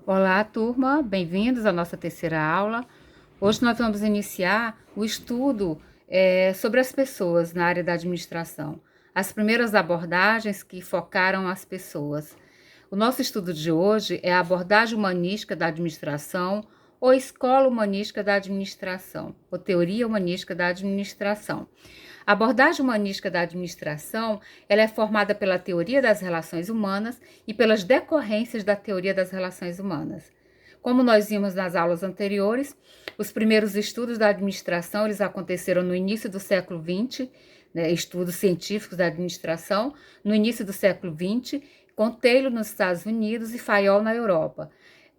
Olá, turma, bem-vindos à nossa terceira aula. Hoje nós vamos iniciar o estudo sobre as pessoas na área da administração. As primeiras abordagens que focaram as pessoas. O nosso estudo de hoje é a abordagem humanística da administração ou escola humanística da administração, ou teoria humanística da administração. A abordagem humanística da administração, ela é formada pela teoria das relações humanas e pelas decorrências da teoria das relações humanas. Como nós vimos nas aulas anteriores, os primeiros estudos da administração eles aconteceram no início do século XX, né, estudos científicos da administração, no início do século XX, com Taylor nos Estados Unidos e Fayol na Europa.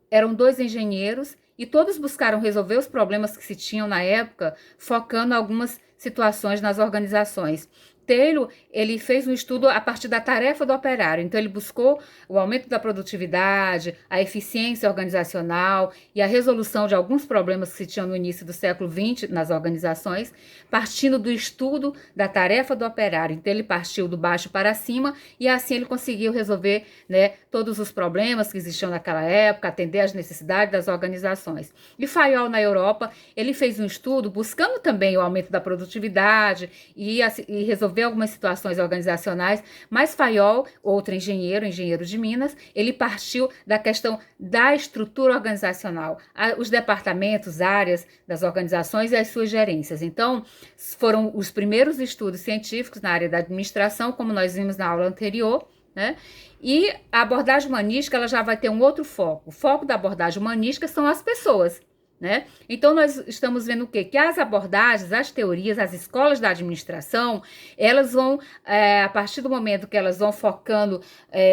Eram dois engenheiros e todos buscaram resolver os problemas que se tinham na época, focando algumas situações nas organizações. Taylor, ele fez um estudo a partir da tarefa do operário, então ele buscou o aumento da produtividade, a eficiência organizacional e a resolução de alguns problemas que se tinham no início do século XX nas organizações, partindo do estudo da tarefa do operário. Então ele partiu do baixo para cima e assim ele conseguiu resolver, né, todos os problemas que existiam naquela época, atender às necessidades das organizações. E Fayol, na Europa, ele fez um estudo buscando também o aumento da produtividade e resolver algumas situações organizacionais, mas Fayol, outro engenheiro de Minas, ele partiu da questão da estrutura organizacional, os departamentos, áreas das organizações e as suas gerências. Então, foram os primeiros estudos científicos na área da administração, como nós vimos na aula anterior, né? E a abordagem humanística ela já vai ter um outro foco. O foco da abordagem humanística são as pessoas. Né? Então, nós estamos vendo o quê? Que as abordagens, as teorias, as escolas da administração, elas vão, a partir do momento que elas vão focando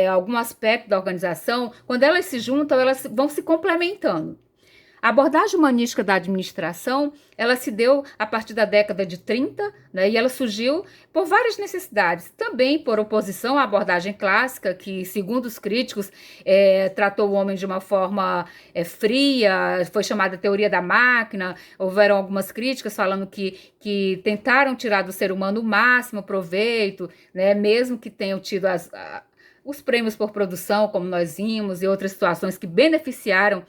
algum aspecto da organização, quando elas se juntam, elas vão se complementando. A abordagem humanística da administração, ela se deu a partir da década de 30, né, e ela surgiu por várias necessidades, também por oposição à abordagem clássica, que, segundo os críticos, tratou o homem de uma forma fria, foi chamada teoria da máquina, houveram algumas críticas falando que tentaram tirar do ser humano o máximo proveito, né, mesmo que tenham tido os prêmios por produção, como nós vimos, e outras situações que beneficiaram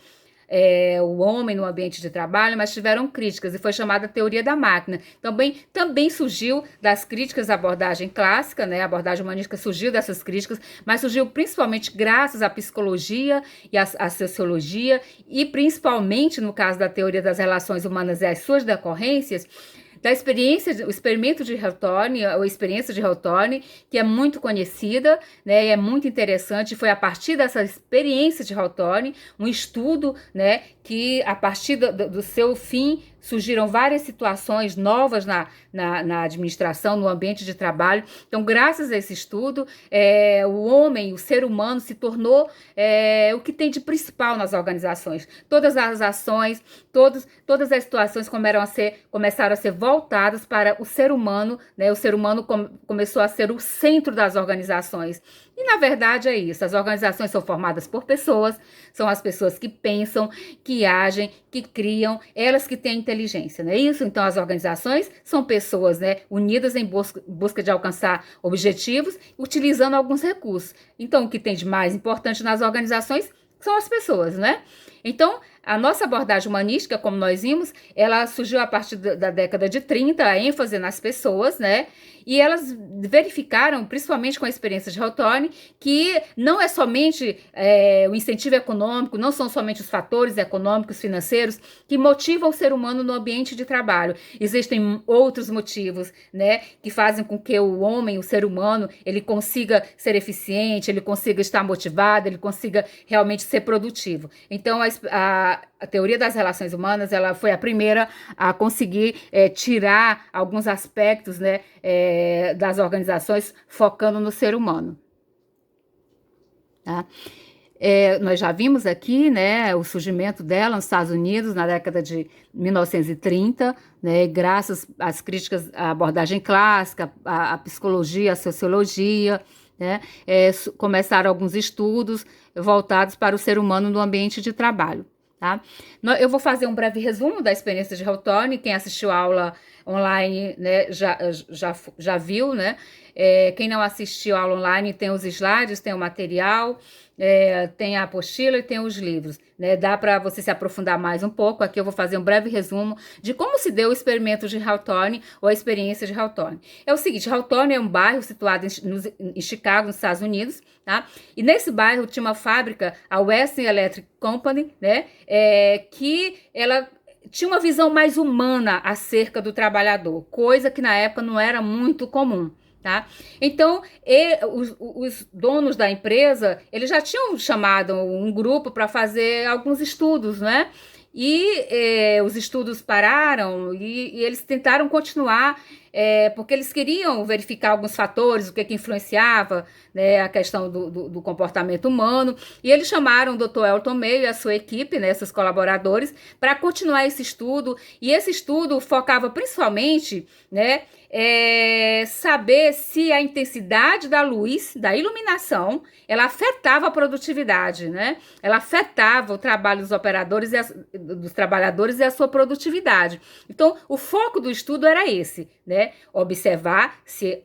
o homem no ambiente de trabalho, mas tiveram críticas e foi chamada teoria da máquina. Também surgiu das críticas à abordagem clássica, né? A abordagem humanística surgiu dessas críticas, mas surgiu principalmente graças à psicologia e à sociologia e principalmente no caso da teoria das relações humanas e as suas decorrências, da experiência, o experimento de Hawthorne, a experiência de Hawthorne, que é muito conhecida, né, e é muito interessante, foi a partir dessa experiência de Hawthorne, um estudo, né, que a partir do seu fim surgiram várias situações novas na administração, no ambiente de trabalho. Então, graças a esse estudo, o homem, o ser humano se tornou o que tem de principal nas organizações. Todas as ações, todas as situações começaram a ser voltadas para o ser humano, né? O ser humano começou a ser o centro das organizações. E, na verdade, é isso. As organizações são formadas por pessoas, são as pessoas que pensam, que agem, que criam, elas que têm inteligência, não é isso? Então, as organizações são pessoas, né, unidas em busca de alcançar objetivos, utilizando alguns recursos. Então, o que tem de mais importante nas organizações são as pessoas, né? Então, a nossa abordagem humanística, como nós vimos, ela surgiu a partir da década de 30, a ênfase nas pessoas, né? E elas verificaram, principalmente com a experiência de Hawthorne, que não é somente o incentivo econômico, não são somente os fatores econômicos, financeiros, que motivam o ser humano no ambiente de trabalho. Existem outros motivos, né, que fazem com que o homem, o ser humano, ele consiga ser eficiente, ele consiga estar motivado, ele consiga realmente ser produtivo. Então, a teoria das relações humanas, ela foi a primeira a conseguir tirar alguns aspectos, né, das organizações focando no ser humano. Tá? Nós já vimos aqui, né, o surgimento dela nos Estados Unidos na década de 1930, né, graças às críticas à abordagem clássica, à psicologia, à sociologia, né, começaram alguns estudos voltados para o ser humano no ambiente de trabalho. Tá? Eu vou fazer um breve resumo da experiência de Hawthorne. Quem assistiu a aula online, né, já viu, né? Quem não assistiu a aula online tem os slides, tem o material, tem a apostila e tem os livros, né? Dá para você se aprofundar mais um pouco. Aqui eu vou fazer um breve resumo de como se deu o experimento de Hawthorne ou a experiência de Hawthorne. É o seguinte, Hawthorne é um bairro situado em Chicago, nos Estados Unidos, tá? E nesse bairro tinha uma fábrica, a Western Electric Company, né? Que ela tinha uma visão mais humana acerca do trabalhador, coisa que na época não era muito comum. Tá? Então, os donos da empresa, eles já tinham chamado um grupo para fazer alguns estudos, né? E os estudos pararam e eles tentaram continuar, porque eles queriam verificar alguns fatores, o que influenciava, né, a questão do comportamento humano, e eles chamaram o Dr. Elton Mayo e a sua equipe, né, seus colaboradores, para continuar esse estudo, e esse estudo focava principalmente, né, saber se a intensidade da luz, da iluminação, ela afetava a produtividade, né? Ela afetava o trabalho dos operadores dos trabalhadores e a sua produtividade. Então, o foco do estudo era esse, né? Observar se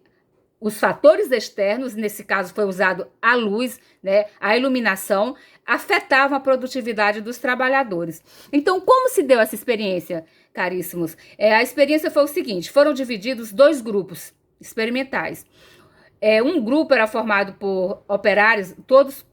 os fatores externos, nesse caso foi usado a luz, né, a iluminação, afetavam a produtividade dos trabalhadores. Então, como se deu essa experiência, caríssimos? A experiência foi o seguinte, foram divididos 2 grupos experimentais. Um grupo era formado por operários, todas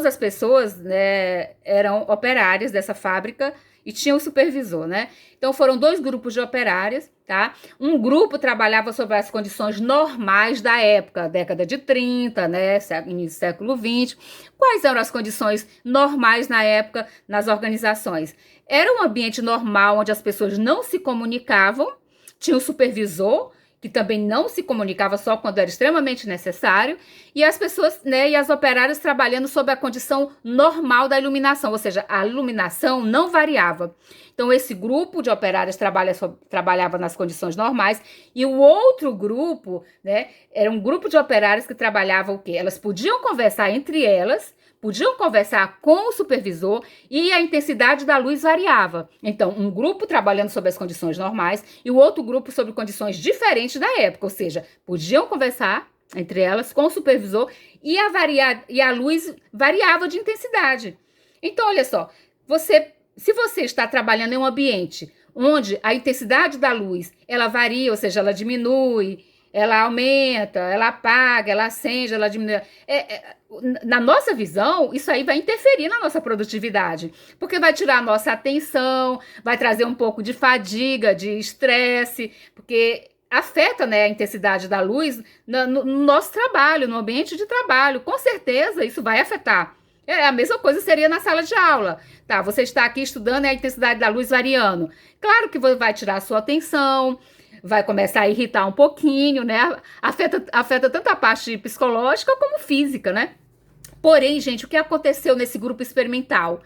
as pessoas, né, eram operárias dessa fábrica e tinha um supervisor, né? Então foram 2 grupos de operárias, tá? Um grupo trabalhava sobre as condições normais da época, década de 30, né, início do século 20. Quais eram as condições normais na época nas organizações? Era um ambiente normal onde as pessoas não se comunicavam, tinha um supervisor que também não se comunicava só quando era extremamente necessário, e as pessoas, né, e as operárias trabalhando sob a condição normal da iluminação, ou seja, a iluminação não variava. Então, esse grupo de operárias trabalhava nas condições normais, e o outro grupo, né, era um grupo de operárias que trabalhavam o quê? Elas podiam conversar entre elas, podiam conversar com o supervisor e a intensidade da luz variava. Então, um grupo trabalhando sob as condições normais e o outro grupo sob condições diferentes da época, ou seja, podiam conversar entre elas com o supervisor e a luz variava de intensidade. Então, olha só, se você está trabalhando em um ambiente onde a intensidade da luz ela varia, ou seja, ela diminui, ela aumenta, ela apaga, ela acende, ela diminui. Na nossa visão, isso aí vai interferir na nossa produtividade, porque vai tirar a nossa atenção, vai trazer um pouco de fadiga, de estresse, porque afeta, né, a intensidade da luz no nosso trabalho, no ambiente de trabalho. Com certeza, isso vai afetar. A mesma coisa seria na sala de aula. Tá, você está aqui estudando e a intensidade da luz variando. Claro que vai tirar a sua atenção, vai começar a irritar um pouquinho, né? Afeta tanto a parte psicológica como física, né? Porém, gente, o que aconteceu nesse grupo experimental?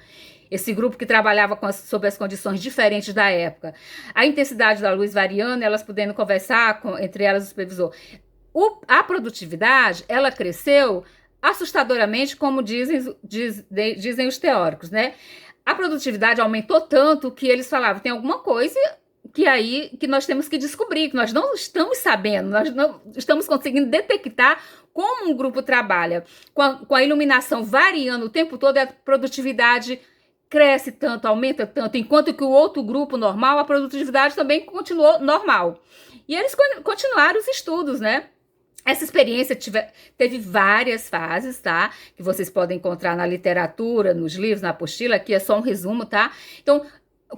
Esse grupo que trabalhava sob as condições diferentes da época. A intensidade da luz variando, elas podendo conversar entre elas o supervisor. A produtividade, ela cresceu assustadoramente, como dizem os teóricos, né? A produtividade aumentou tanto que eles falavam, tem alguma coisa que nós temos que descobrir, que nós não estamos sabendo, nós não estamos conseguindo detectar como um grupo trabalha. Com a iluminação variando o tempo todo, a produtividade cresce tanto, aumenta tanto, enquanto que o outro grupo normal, a produtividade também continuou normal. E eles continuaram os estudos, né? Essa experiência teve várias fases, tá? Que vocês podem encontrar na literatura, nos livros, na apostila, aqui é só um resumo, tá? Então,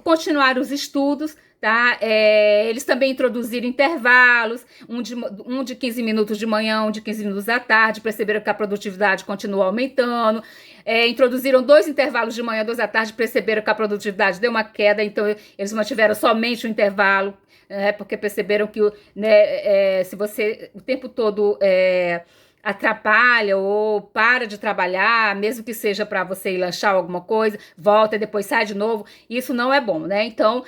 continuaram os estudos, tá? Eles também introduziram intervalos, um de 15 minutos de manhã, um de 15 minutos à tarde, perceberam que a produtividade continuou aumentando, introduziram 2 intervalos de manhã, 2 à tarde, perceberam que a produtividade deu uma queda, então eles mantiveram somente o intervalo, porque perceberam que, né, se você o tempo todo atrapalha ou para de trabalhar, mesmo que seja para você ir lanchar alguma coisa, volta e depois sai de novo, isso não é bom, né? Então,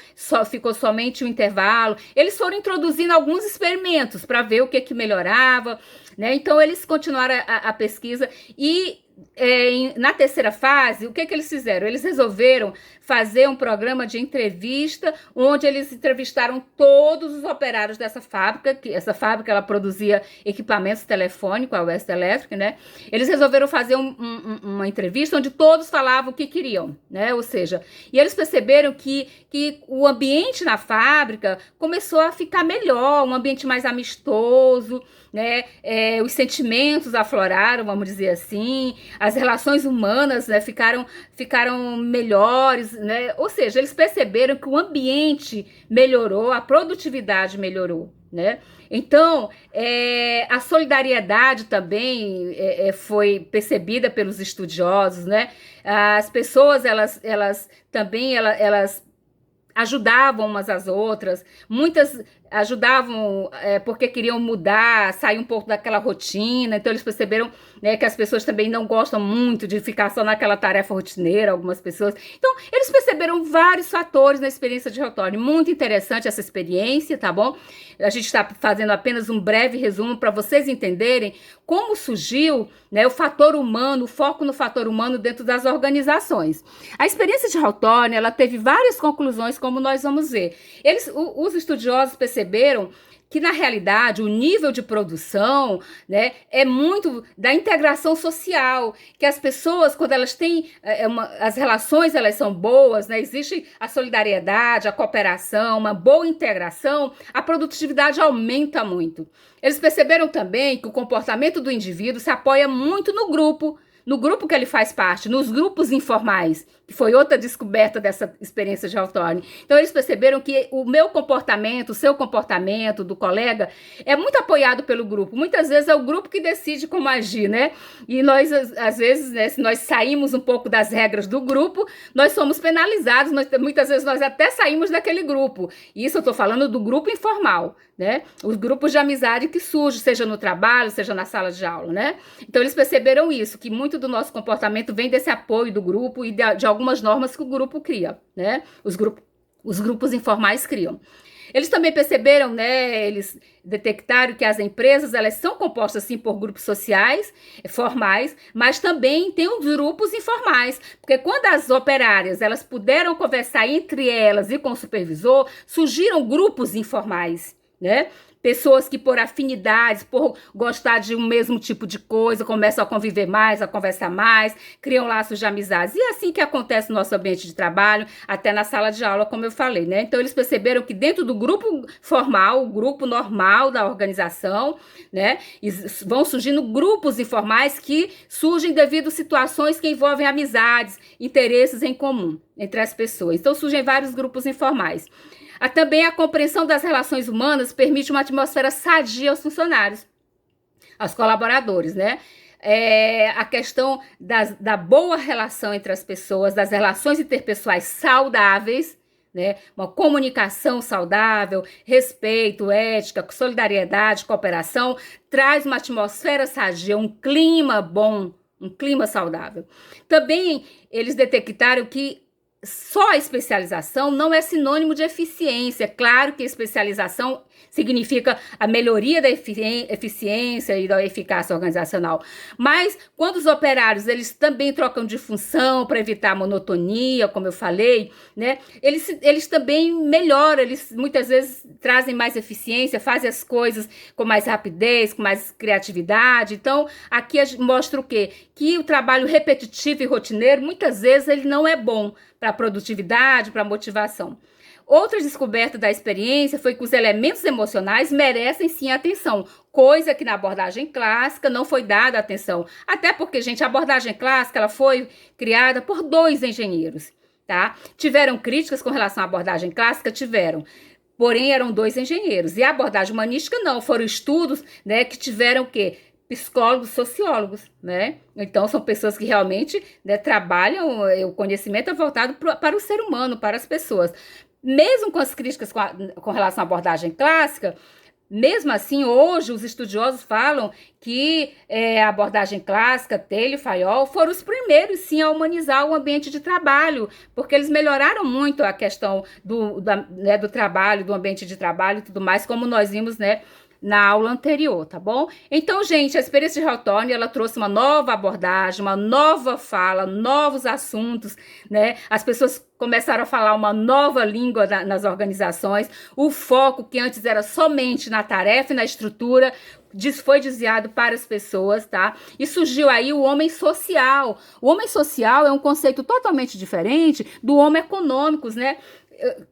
ficou somente o intervalo. Eles foram introduzindo alguns experimentos para ver o que melhorava, né? Então, eles continuaram a pesquisa e na terceira fase, o que eles fizeram? Eles resolveram fazer um programa de entrevista, onde eles entrevistaram todos os operários dessa fábrica, que essa fábrica ela produzia equipamentos telefônicos, a West Electric, né? Eles resolveram fazer uma entrevista onde todos falavam o que queriam, né? Ou seja, e eles perceberam que o ambiente na fábrica começou a ficar melhor, um ambiente mais amistoso, né? Os sentimentos afloraram, vamos dizer assim, as relações humanas, né, ficaram melhores, né? Ou seja, eles perceberam que o ambiente melhorou, a produtividade melhorou, né? Então, a solidariedade também foi percebida pelos estudiosos, né? As pessoas, elas também, elas ajudavam umas às outras, muitas ajudavam porque queriam mudar, sair um pouco daquela rotina, então eles perceberam, né, que as pessoas também não gostam muito de ficar só naquela tarefa rotineira, algumas pessoas. Então, eles perceberam vários fatores na experiência de Hawthorne. Muito interessante essa experiência, tá bom? A gente está fazendo apenas um breve resumo para vocês entenderem como surgiu, né, o fator humano, o foco no fator humano dentro das organizações. A experiência de Hawthorne, ela teve várias conclusões, como nós vamos ver. Os estudiosos perceberam que, na realidade, o nível de produção, né, é muito da integração social, que as pessoas, quando elas têm as relações, elas são boas, né, existe a solidariedade, a cooperação, uma boa integração, a produtividade aumenta muito. Eles perceberam também que o comportamento do indivíduo se apoia muito no grupo que ele faz parte, nos grupos informais, que foi outra descoberta dessa experiência de Hawthorne. Então, eles perceberam que o meu comportamento, o seu comportamento, do colega, é muito apoiado pelo grupo. Muitas vezes é o grupo que decide como agir, né? E nós, às vezes, né, se nós saímos um pouco das regras do grupo, nós somos penalizados, muitas vezes nós até saímos daquele grupo. Isso eu estou falando do grupo informal, né? Os grupos de amizade que surgem, seja no trabalho, seja na sala de aula, né? Então, eles perceberam isso, que muito do nosso comportamento vem desse apoio do grupo e de algumas normas que o grupo cria, né? Os grupos informais criam. Eles também perceberam, né, eles detectaram que as empresas, elas são compostas, sim, por grupos sociais, formais, mas também tem os grupos informais, porque quando as operárias, elas puderam conversar entre elas e com o supervisor, surgiram grupos informais, né? Pessoas que, por afinidades, por gostar de um mesmo tipo de coisa, começam a conviver mais, a conversar mais, criam laços de amizades. E é assim que acontece no nosso ambiente de trabalho, até na sala de aula, como eu falei, né? Então, eles perceberam que dentro do grupo formal, o grupo normal da organização, né, vão surgindo grupos informais que surgem devido a situações que envolvem amizades, interesses em comum entre as pessoas. Então, surgem vários grupos informais. Também a compreensão das relações humanas permite uma atmosfera sadia aos funcionários, aos colaboradores, né? A questão da boa relação entre as pessoas, das relações interpessoais saudáveis, né? Uma comunicação saudável, respeito, ética, solidariedade, cooperação, traz uma atmosfera sadia, um clima bom, um clima saudável. Também eles detectaram que só a especialização não é sinônimo de eficiência. Claro que a especialização significa a melhoria da eficiência e da eficácia organizacional. Mas quando os operários, eles também trocam de função para evitar a monotonia, como eu falei, né? Eles também melhoram, eles muitas vezes trazem mais eficiência, fazem as coisas com mais rapidez, com mais criatividade. Então, aqui mostra o quê? Que o trabalho repetitivo e rotineiro, muitas vezes, ele não é bom para a produtividade, para a motivação. Outra descoberta da experiência foi que os elementos emocionais merecem sim atenção, coisa que na abordagem clássica não foi dada atenção. Até porque, gente, a abordagem clássica ela foi criada por 2 engenheiros, tá? Tiveram críticas com relação à abordagem clássica? Tiveram. Porém, eram 2 engenheiros. E a abordagem humanística não, foram estudos, né, que tiveram o quê? Psicólogos, sociólogos, né? Então, são pessoas que realmente, né, trabalham, o conhecimento é voltado para o ser humano, para as pessoas. Mesmo com as críticas com relação à abordagem clássica, mesmo assim, hoje, os estudiosos falam que a abordagem clássica, Taylor e Fayol, foram os primeiros, sim, a humanizar o ambiente de trabalho, porque eles melhoraram muito a questão do trabalho, do ambiente de trabalho e tudo mais, como nós vimos, né, na aula anterior, tá bom? Então, gente, a experiência de Hawthorne, ela trouxe uma nova abordagem, uma nova fala, novos assuntos, né? As pessoas começaram a falar uma nova língua nas organizações, o foco que antes era somente na tarefa e na estrutura, foi desviado para as pessoas, tá? E surgiu aí o homem social. O homem social é um conceito totalmente diferente do homem econômicos, né?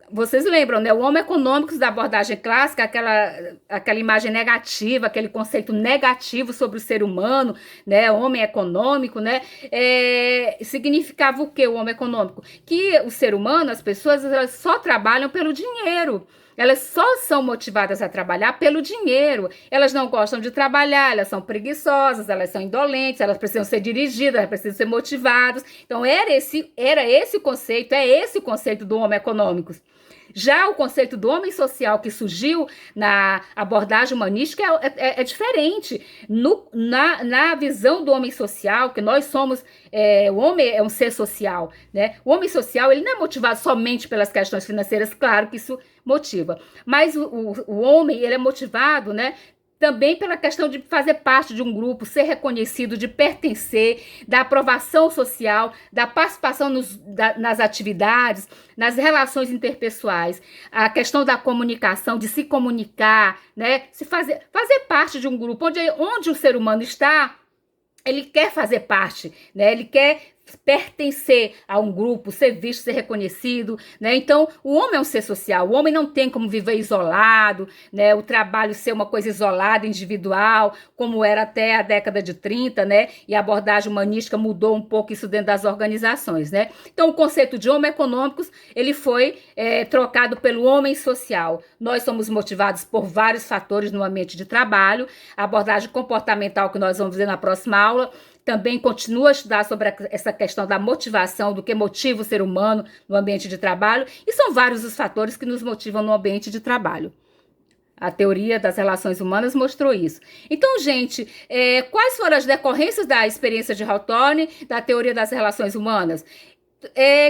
Vocês lembram, né? O homem econômicos da abordagem clássica, aquela imagem negativa, aquele conceito negativo sobre o ser humano, né? O homem econômico, né? Significava o que o homem econômico? Que o ser humano, as pessoas, elas só trabalham pelo dinheiro. Elas só são motivadas a trabalhar pelo dinheiro. Elas não gostam de trabalhar, elas são preguiçosas, elas são indolentes, elas precisam ser dirigidas, elas precisam ser motivadas. Então, era esse o conceito, é esse o conceito do homem econômico. Já o conceito do homem social que surgiu na abordagem humanística é diferente. Na visão do homem social, que nós somos, o homem é um ser social, né? O homem social, ele não é motivado somente pelas questões financeiras, claro que isso motiva, mas o homem, ele é motivado, né? Também pela questão de fazer parte de um grupo, ser reconhecido, de pertencer, da aprovação social, da participação nas atividades, nas relações interpessoais, a questão da comunicação, de se comunicar, né? Fazer parte de um grupo onde o ser humano está, ele quer fazer parte, né? Ele quer pertencer a um grupo, ser visto, ser reconhecido, né? Então, o homem é um ser social, o homem não tem como viver isolado, né? O trabalho ser uma coisa isolada, individual, como era até a década de 30, né? E a abordagem humanística mudou um pouco isso dentro das organizações, né? Então, o conceito de homem econômicos, ele foi trocado pelo homem social. Nós somos motivados por vários fatores no ambiente de trabalho, a abordagem comportamental que nós vamos ver na próxima aula, também continua a estudar sobre essa questão da motivação, do que motiva o ser humano no ambiente de trabalho, e são vários os fatores que nos motivam no ambiente de trabalho. A teoria das relações humanas mostrou isso. Então, gente, quais foram as decorrências da experiência de Hawthorne, da teoria das relações humanas?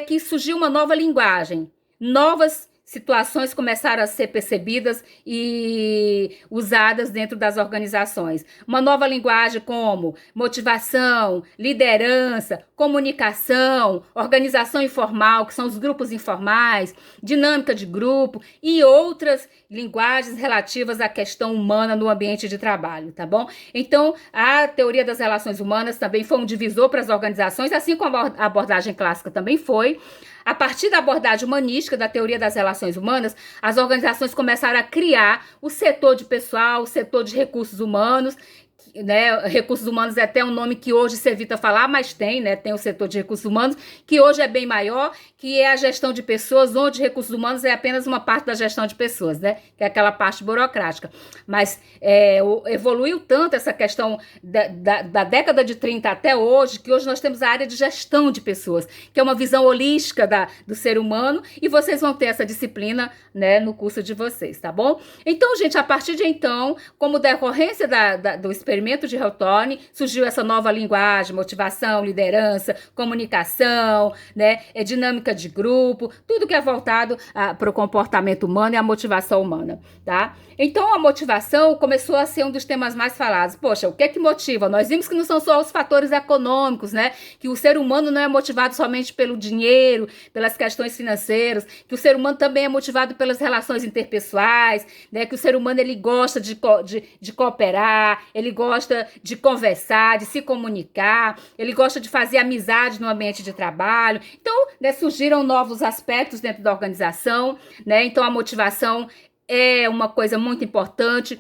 Que surgiu uma nova linguagem, novas situações começaram a ser percebidas e usadas dentro das organizações. Uma nova linguagem como motivação, liderança, comunicação, organização informal, que são os grupos informais, dinâmica de grupo e outras linguagens relativas à questão humana no ambiente de trabalho, tá bom? Então, a teoria das relações humanas também foi um divisor para as organizações, assim como a abordagem clássica também foi. A partir da abordagem humanística, da teoria das relações humanas, as organizações começaram a criar o setor de pessoal, o setor de recursos humanos, né? Recursos humanos é até um nome que hoje se evita falar, mas tem, né? Tem o setor de recursos humanos, que hoje é bem maior, que é a gestão de pessoas, onde recursos humanos é apenas uma parte da gestão de pessoas, né? Que é aquela parte burocrática. Mas evoluiu tanto essa questão da década de 30 até hoje, que hoje nós temos a área de gestão de pessoas, que é uma visão holística do ser humano, e vocês vão ter essa disciplina, né, no curso de vocês, tá bom? Então, gente, a partir de então, como decorrência do experimento de Hawthorne, surgiu essa nova linguagem, motivação, liderança, comunicação, né, dinâmica de grupo, tudo que é voltado para o comportamento humano e a motivação humana, tá? Então, a motivação começou a ser um dos temas mais falados. Poxa, o que é que motiva? Nós vimos que não são só os fatores econômicos, né? Que o ser humano não é motivado somente pelo dinheiro, pelas questões financeiras, que o ser humano também é motivado pelas relações interpessoais, né? Que o ser humano, ele gosta de cooperar, ele gosta de conversar, de se comunicar, ele gosta de fazer amizade no ambiente de trabalho. Então, né, surgiram novos aspectos dentro da organização, né? Então, a motivação é uma coisa muito importante,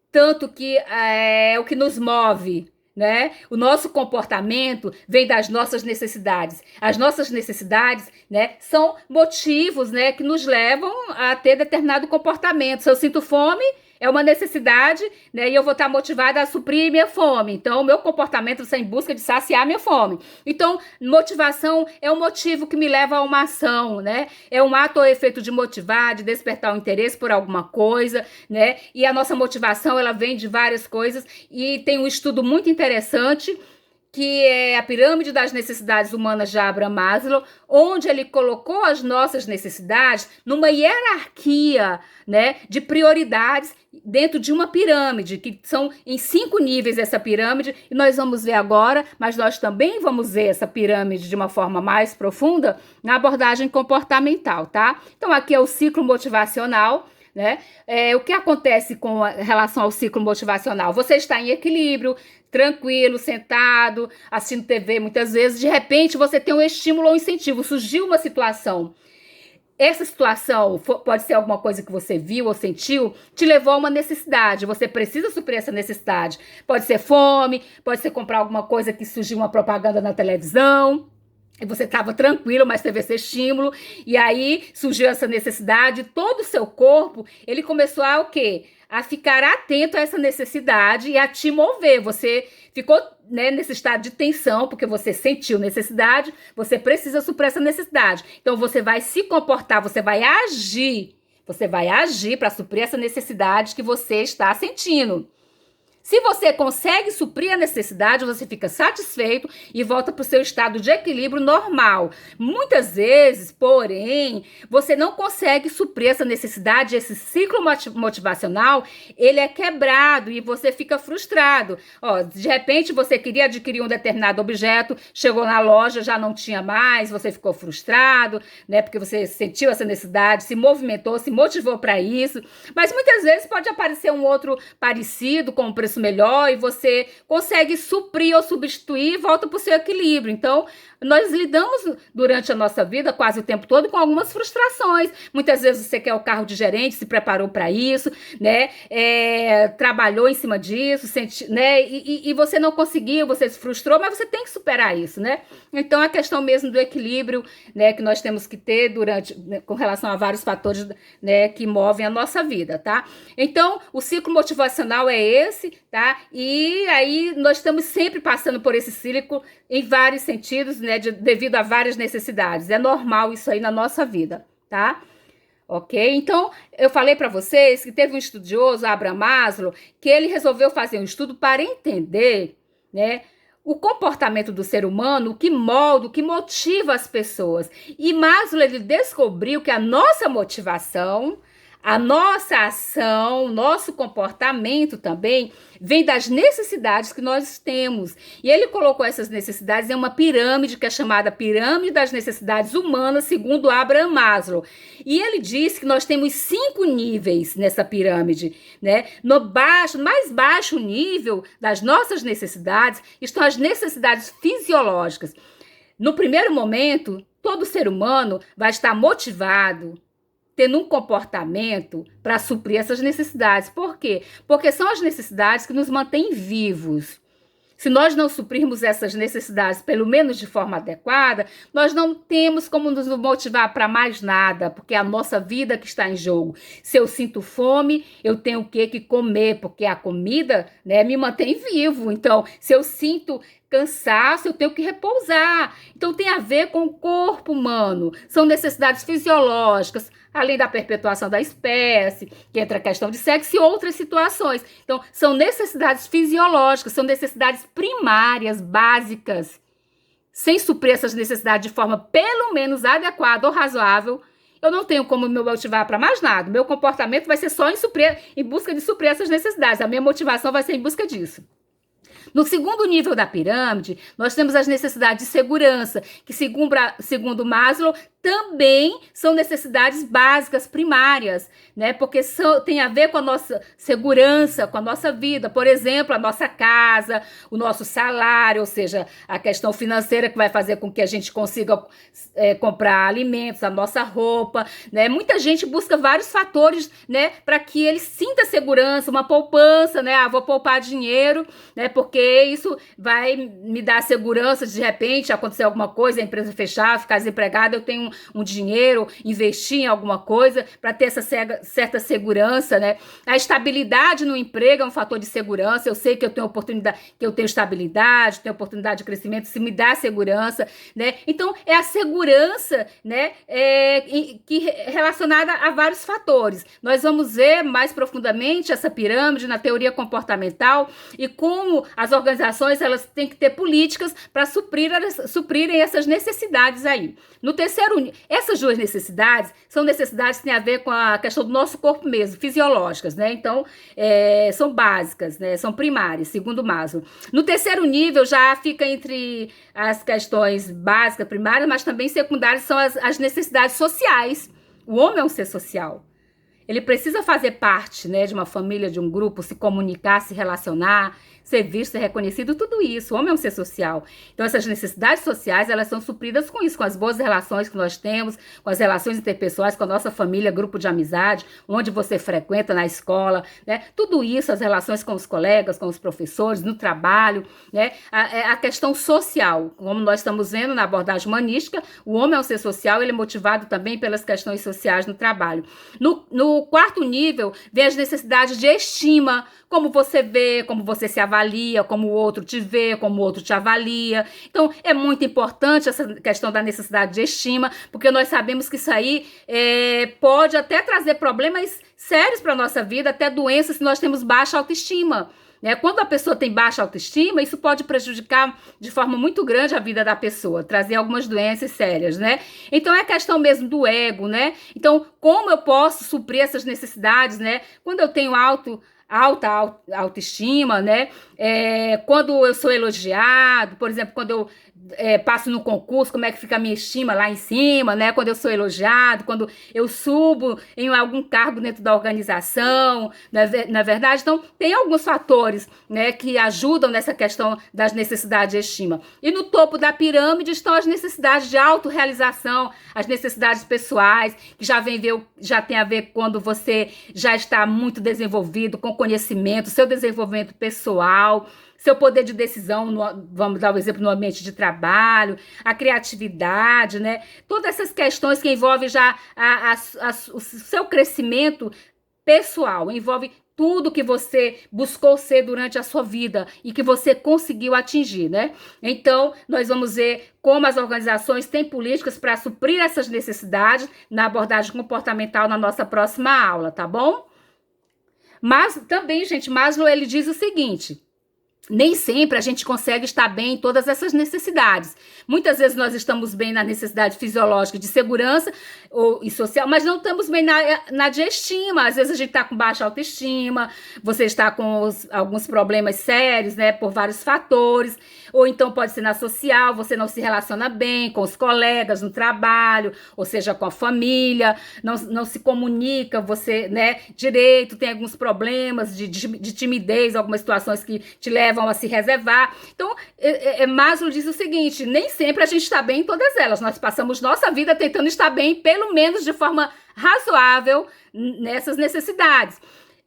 tanto que é o que nos move, né? O nosso comportamento vem das nossas necessidades. As nossas necessidades, né, são motivos, né, que nos levam a ter determinado comportamento. Se eu sinto fome, é uma necessidade, né? E eu vou estar motivada a suprir minha fome. Então, o meu comportamento vai ser em busca de saciar minha fome. Então, motivação é um motivo que me leva a uma ação, né? É um ato ou efeito de motivar, de despertar o interesse por alguma coisa, né? E a nossa motivação, ela vem de várias coisas. E tem um estudo muito interessante que é a pirâmide das necessidades humanas de Abraham Maslow, onde ele colocou as nossas necessidades numa hierarquia, né, de prioridades dentro de uma pirâmide, que são em 5 níveis essa pirâmide, e nós vamos ver agora, mas nós também vamos ver essa pirâmide de uma forma mais profunda na abordagem comportamental, tá? Então aqui é o ciclo motivacional, né? O que acontece com relação ao ciclo motivacional? Você está em equilíbrio, tranquilo, sentado, assistindo TV muitas vezes, de repente você tem um estímulo ou um incentivo, surgiu uma situação. Essa situação pode ser alguma coisa que você viu ou sentiu, te levou a uma necessidade, você precisa suprir essa necessidade. Pode ser fome, pode ser comprar alguma coisa que surgiu uma propaganda na televisão, e você estava tranquilo, mas teve esse estímulo, e aí surgiu essa necessidade, todo o seu corpo, ele começou a o quê? A ficar atento a essa necessidade e a te mover. Você ficou, né, nesse estado de tensão, porque você sentiu necessidade, você precisa suprir essa necessidade. Então você vai se comportar, você vai agir para suprir essa necessidade que você está sentindo. Se você consegue suprir a necessidade, você fica satisfeito e volta para o seu estado de equilíbrio normal. Muitas vezes, porém, você não consegue suprir essa necessidade, esse ciclo motivacional, ele é quebrado e você fica frustrado. De repente, você queria adquirir um determinado objeto, chegou na loja, já não tinha mais, você ficou frustrado, né? Porque você sentiu essa necessidade, se movimentou, se motivou para isso. Mas muitas vezes pode aparecer um outro parecido, com um preço melhor, e você consegue suprir ou substituir e volta para o seu equilíbrio. Então, nós lidamos durante a nossa vida, quase o tempo todo, com algumas frustrações. Muitas vezes você quer o carro de gerente, se preparou para isso, né? Trabalhou em cima disso, né? E você não conseguiu, você se frustrou, mas você tem que superar isso, né? Então, a questão mesmo do equilíbrio, né, que nós temos que ter né, com relação a vários fatores, né, que movem a nossa vida, tá? Então, o ciclo motivacional é esse, tá? E aí nós estamos sempre passando por esse ciclo em vários sentidos, né, devido a várias necessidades. É normal isso aí na nossa vida, tá? Ok? Então, eu falei para vocês que teve um estudioso, Abraham Maslow, que ele resolveu fazer um estudo para entender, né, o comportamento do ser humano, o que molda, o que motiva as pessoas. E Maslow, ele descobriu que a nossa motivação, a nossa ação, nosso comportamento também vem das necessidades que nós temos. E ele colocou essas necessidades em uma pirâmide que é chamada Pirâmide das Necessidades Humanas, segundo Abraham Maslow. E ele disse que nós temos 5 níveis nessa pirâmide, né? No mais baixo nível das nossas necessidades estão as necessidades fisiológicas. No primeiro momento, todo ser humano vai estar motivado, tendo um comportamento para suprir essas necessidades. Por quê? Porque são as necessidades que nos mantêm vivos. Se nós não suprirmos essas necessidades, pelo menos de forma adequada, nós não temos como nos motivar para mais nada, porque é a nossa vida que está em jogo. Se eu sinto fome, eu tenho o que comer, porque a comida, né, me mantém vivo. Então, se eu sinto cansaço, eu tenho que repousar. Então, tem a ver com o corpo humano. São necessidades fisiológicas, além da perpetuação da espécie, que entra a questão de sexo e outras situações. Então, são necessidades fisiológicas, são necessidades primárias, básicas. Sem suprir essas necessidades de forma pelo menos adequada ou razoável, eu não tenho como me motivar para mais nada. Meu comportamento vai ser só em busca de suprir essas necessidades. A minha motivação vai ser em busca disso. No segundo nível da pirâmide, nós temos as necessidades de segurança, que segundo Maslow, também são necessidades básicas, primárias, né? Porque tem a ver com a nossa segurança, com a nossa vida. Por exemplo, a nossa casa, o nosso salário, ou seja, a questão financeira que vai fazer com que a gente consiga comprar alimentos, a nossa roupa, né? Muita gente busca vários fatores, né, para que ele sinta segurança, uma poupança, né? Vou poupar dinheiro, né? Porque isso vai me dar segurança de repente acontecer alguma coisa, a empresa fechar, ficar desempregada, eu tenho um dinheiro, investir em alguma coisa para ter essa certa segurança, né? A estabilidade no emprego é um fator de segurança. Eu sei que eu tenho oportunidade, que eu tenho estabilidade, tenho oportunidade de crescimento, se me dá segurança, né? Então, é a segurança, né, relacionada a vários fatores. Nós vamos ver mais profundamente essa pirâmide na teoria comportamental e como as organizações elas têm que ter políticas para suprirem essas necessidades aí. No terceiro, essas duas necessidades são necessidades que têm a ver com a questão do nosso corpo mesmo, fisiológicas, né? Então, são básicas, né? São primárias, segundo Maslow. No terceiro nível já fica entre as questões básicas, primárias, mas também secundárias são as necessidades sociais. O homem é um ser social. Ele precisa fazer parte, né, de uma família, de um grupo, se comunicar, se relacionar, ser visto, ser reconhecido, tudo isso. O homem é um ser social. Então, essas necessidades sociais, elas são supridas com isso, com as boas relações que nós temos, com as relações interpessoais, com a nossa família, grupo de amizade, onde você frequenta, na escola, né? Tudo isso, as relações com os colegas, com os professores, no trabalho, né? A questão social, como nós estamos vendo na abordagem humanística, o homem é um ser social, ele é motivado também pelas questões sociais no trabalho. No quarto nível, vem as necessidades de estima, como você vê, como você se avalia, como o outro te vê, como o outro te avalia. Então, é muito importante essa questão da necessidade de estima, porque nós sabemos que isso aí pode até trazer problemas sérios para a nossa vida, até doenças se nós temos baixa autoestima. Né? Quando a pessoa tem baixa autoestima, isso pode prejudicar de forma muito grande a vida da pessoa, trazer algumas doenças sérias, né? Então, é questão mesmo do ego, né? Então, como eu posso suprir essas necessidades, né? Quando eu tenho alta autoestima, né? Quando eu sou elogiado, por exemplo, quando eu passo no concurso, como é que fica a minha estima lá em cima, né? Quando eu sou elogiado, quando eu subo em algum cargo dentro da organização, na verdade. Então, tem alguns fatores, né, que ajudam nessa questão das necessidades de estima. E no topo da pirâmide estão as necessidades de autorrealização, as necessidades pessoais, que já tem a ver quando você já está muito desenvolvido, com conhecimento, seu desenvolvimento pessoal, seu poder de decisão, vamos dar um exemplo, no ambiente de trabalho, a criatividade, né? Todas essas questões que envolvem já o seu crescimento pessoal, envolve tudo que você buscou ser durante a sua vida e que você conseguiu atingir, né? Então, nós vamos ver como as organizações têm políticas para suprir essas necessidades na abordagem comportamental na nossa próxima aula, tá bom? Mas também, gente, Maslow, ele diz o seguinte: nem sempre a gente consegue estar bem em todas essas necessidades. Muitas vezes nós estamos bem na necessidade fisiológica de segurança e social, mas não estamos bem na de estima. Às vezes a gente está com baixa autoestima, você está com alguns problemas sérios, né, por vários fatores. Ou então pode ser na social, você não se relaciona bem com os colegas no trabalho, ou seja, com a família, não se comunica, você, né, direito, tem alguns problemas de timidez, algumas situações que te levam a se reservar. Então, Maslow diz o seguinte: nem sempre a gente está bem em todas elas. Nós passamos nossa vida tentando estar bem, pelo menos de forma razoável, nessas necessidades.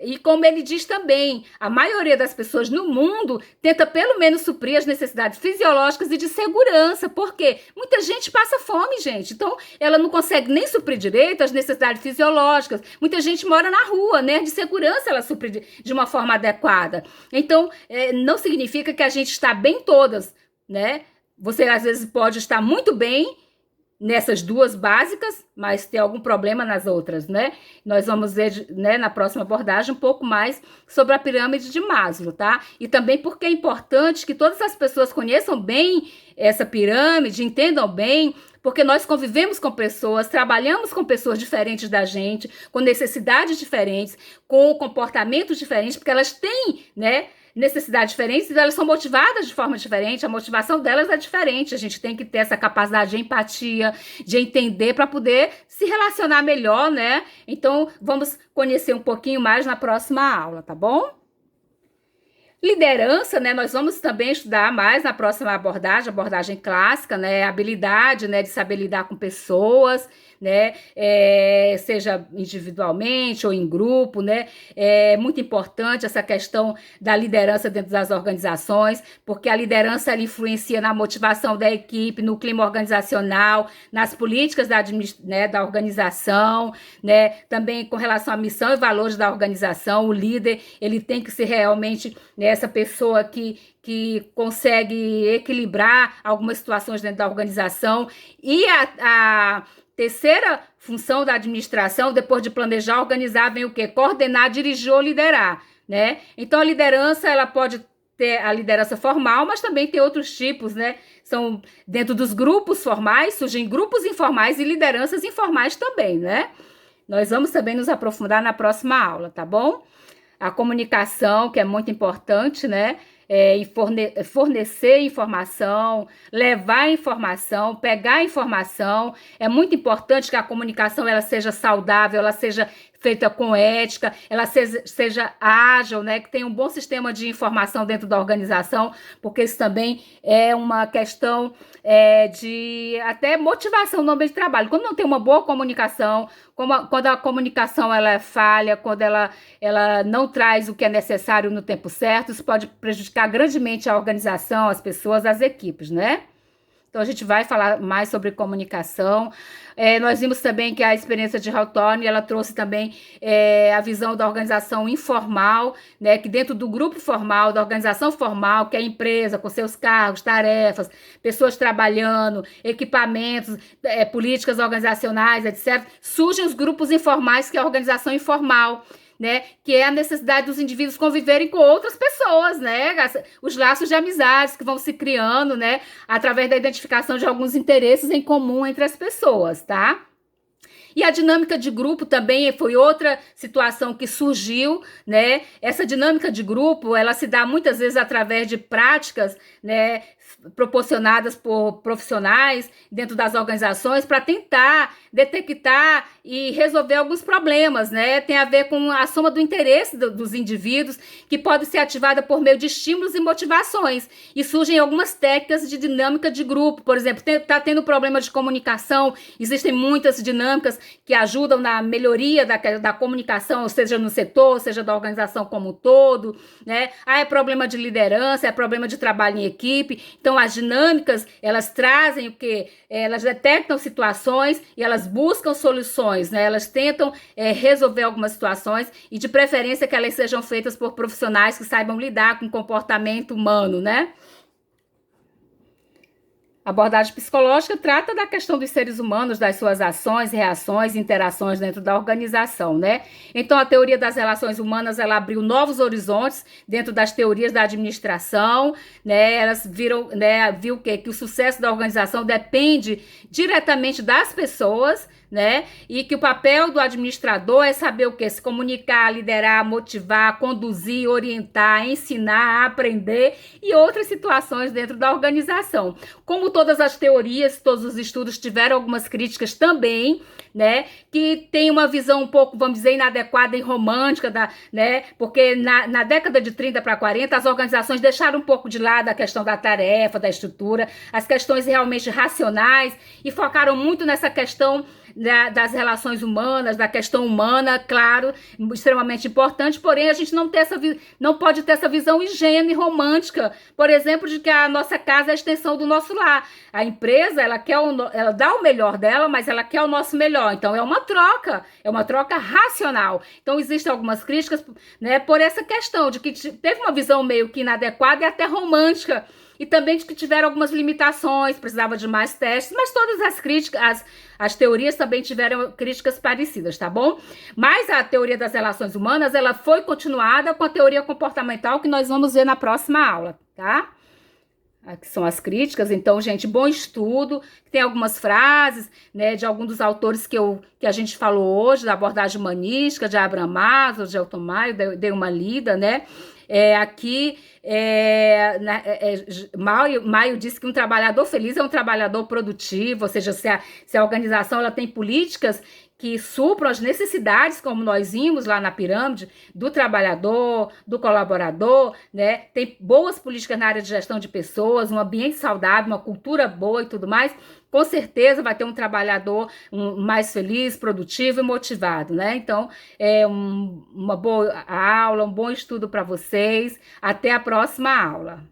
E como ele diz também, a maioria das pessoas no mundo tenta pelo menos suprir as necessidades fisiológicas e de segurança. Por quê? Muita gente passa fome, gente. Então, ela não consegue nem suprir direito as necessidades fisiológicas. Muita gente mora na rua, né? De segurança ela supre de uma forma adequada. Então, não significa que a gente está bem em todas, né? Você, às vezes, pode estar muito bem nessas duas básicas, mas ter algum problema nas outras, né? Nós vamos ver, né, na próxima abordagem um pouco mais sobre a pirâmide de Maslow, tá? E também porque é importante que todas as pessoas conheçam bem essa pirâmide, entendam bem, porque nós convivemos com pessoas, trabalhamos com pessoas diferentes da gente, com necessidades diferentes, com comportamentos diferentes, porque elas têm, né, necessidades diferentes e elas são motivadas de forma diferente, a motivação delas é diferente. A gente tem que ter essa capacidade de empatia, de entender para poder se relacionar melhor, né? Então, vamos conhecer um pouquinho mais na próxima aula, tá bom? Liderança, né? Nós vamos também estudar mais na próxima abordagem clássica, né? Habilidade, né? De saber lidar com pessoas, né? Seja individualmente ou em grupo, né? É muito importante essa questão da liderança dentro das organizações, porque a liderança ela influencia na motivação da equipe, no clima organizacional, nas políticas né, da organização, né? Também com relação à missão e valores da organização, o líder ele tem que ser realmente, né, essa pessoa que consegue equilibrar algumas situações dentro da organização. E a terceira função da administração, depois de planejar, organizar, vem o quê? Coordenar, dirigir ou liderar, né? Então, a liderança, ela pode ter a liderança formal, mas também tem outros tipos, né? São dentro dos grupos formais, surgem grupos informais e lideranças informais também, né? Nós vamos também nos aprofundar na próxima aula, tá bom? A comunicação, que é muito importante, né? Fornecer informação, levar informação, pegar informação. É muito importante que a comunicação ela seja saudável, ela seja feita com ética, ela seja ágil, né? Que tenha um bom sistema de informação dentro da organização, porque isso também é uma questão de até motivação no ambiente de trabalho. Quando não tem uma boa comunicação, quando a comunicação ela é falha, quando ela não traz o que é necessário no tempo certo, isso pode prejudicar grandemente a organização, as pessoas, as equipes, né? Então, a gente vai falar mais sobre comunicação. Nós vimos também que a experiência de Hawthorne, ela trouxe também a visão da organização informal, né, que dentro do grupo formal, da organização formal, que é a empresa, com seus cargos, tarefas, pessoas trabalhando, equipamentos, políticas organizacionais, etc., surgem os grupos informais, que é a organização informal, né, que é a necessidade dos indivíduos conviverem com outras pessoas, né, os laços de amizades que vão se criando, né, através da identificação de alguns interesses em comum entre as pessoas, tá? E a dinâmica de grupo também foi outra situação que surgiu, né? Essa dinâmica de grupo, ela se dá muitas vezes através de práticas, né, proporcionadas por profissionais dentro das organizações para tentar detectar e resolver alguns problemas, né? Tem a ver com a soma do interesse dos indivíduos, que pode ser ativada por meio de estímulos e motivações. E surgem algumas técnicas de dinâmica de grupo. Por exemplo, está tendo problema de comunicação, existem muitas dinâmicas que ajudam na melhoria da comunicação, seja no setor, seja da organização como um todo, né? É problema de liderança, é problema de trabalho em equipe. Então, as dinâmicas, elas trazem o quê? Elas detectam situações e elas buscam soluções, né? Elas tentam resolver algumas situações e, de preferência, que elas sejam feitas por profissionais que saibam lidar com o comportamento humano, né? A abordagem psicológica trata da questão dos seres humanos, das suas ações, reações, interações dentro da organização, né? Então, a teoria das relações humanas, ela abriu novos horizontes dentro das teorias da administração, né? Elas viu que o sucesso da organização depende diretamente das pessoas, né? E que o papel do administrador é saber o quê? Se comunicar, liderar, motivar, conduzir, orientar, ensinar, aprender e outras situações dentro da organização. Como todas as teorias, todos os estudos tiveram algumas críticas também, né? Que tem uma visão um pouco, vamos dizer, inadequada e romântica, né? Porque na década de 30 para 40, as organizações deixaram um pouco de lado a questão da tarefa, da estrutura, as questões realmente racionais e focaram muito nessa questão das relações humanas, da questão humana, claro, extremamente importante, porém a gente não pode ter essa visão ingênua e romântica, por exemplo, de que a nossa casa é a extensão do nosso lar. A empresa, ela dá o melhor dela, mas ela quer o nosso melhor, então é uma troca racional. Então existem algumas críticas, né, por essa questão de que teve uma visão meio que inadequada e até romântica, e também de que tiveram algumas limitações, precisava de mais testes, mas todas as críticas, as teorias também tiveram críticas parecidas, tá bom? Mas a teoria das relações humanas, ela foi continuada com a teoria comportamental, que nós vamos ver na próxima aula, tá? Aqui são as críticas, então, gente, bom estudo. Tem algumas frases, né, de alguns dos autores que a gente falou hoje, da abordagem humanística, de Abraham Maslow, de Elton Maio, dei uma lida, né? Aqui Maio disse que um trabalhador feliz é um trabalhador produtivo, ou seja, se a organização ela tem políticas que supram as necessidades, como nós vimos lá na pirâmide, do trabalhador, do colaborador, né? Tem boas políticas na área de gestão de pessoas, um ambiente saudável, uma cultura boa e tudo mais, com certeza vai ter um trabalhador mais feliz, produtivo e motivado, né? Então, uma boa aula, um bom estudo para vocês. Até a próxima aula.